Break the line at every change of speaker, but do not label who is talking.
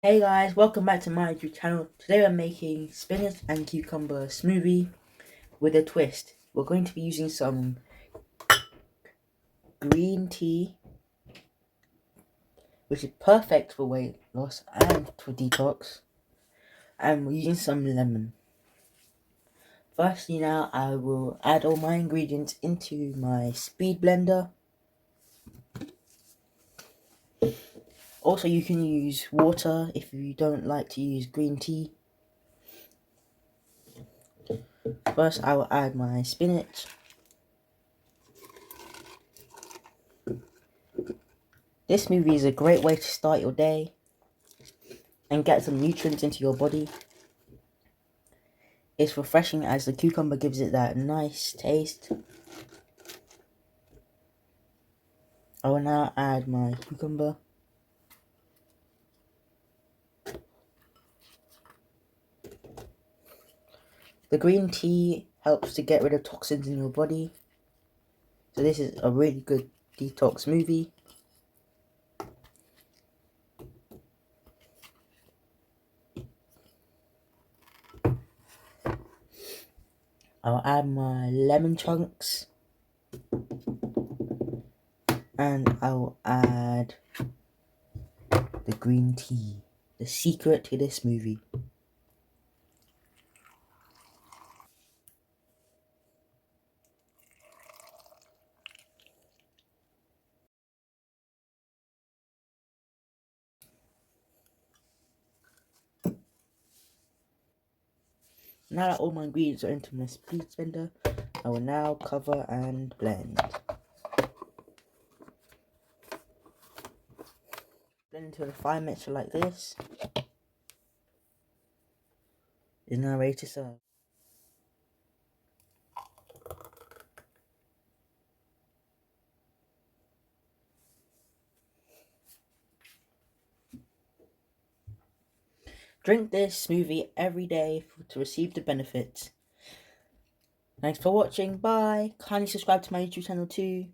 Hey guys, welcome back to my YouTube channel. Today we're making spinach and cucumber smoothie with a twist. We're going to be using some green tea, which is perfect for weight loss and for detox. And we're using some lemon. Firstly now I will add all my ingredients into my speed blender. Also you can use water if you don't like to use green tea. First I will add my spinach. This smoothie is a great way to start your day and get some nutrients into your body. It's refreshing as the cucumber gives it that nice taste. I will now add my cucumber. The green tea helps to get rid of toxins in your body. So this is a really good detox smoothie. I'll add my lemon chunks. And I'll add the green tea. The secret to this smoothie. Now that all my ingredients are into my speed blender, I will now cover and blend. Blend until a fine mixture like this is now ready to serve. Drink this smoothie every day to receive the benefits. Thanks for watching. Bye. Kindly subscribe to my YouTube channel too.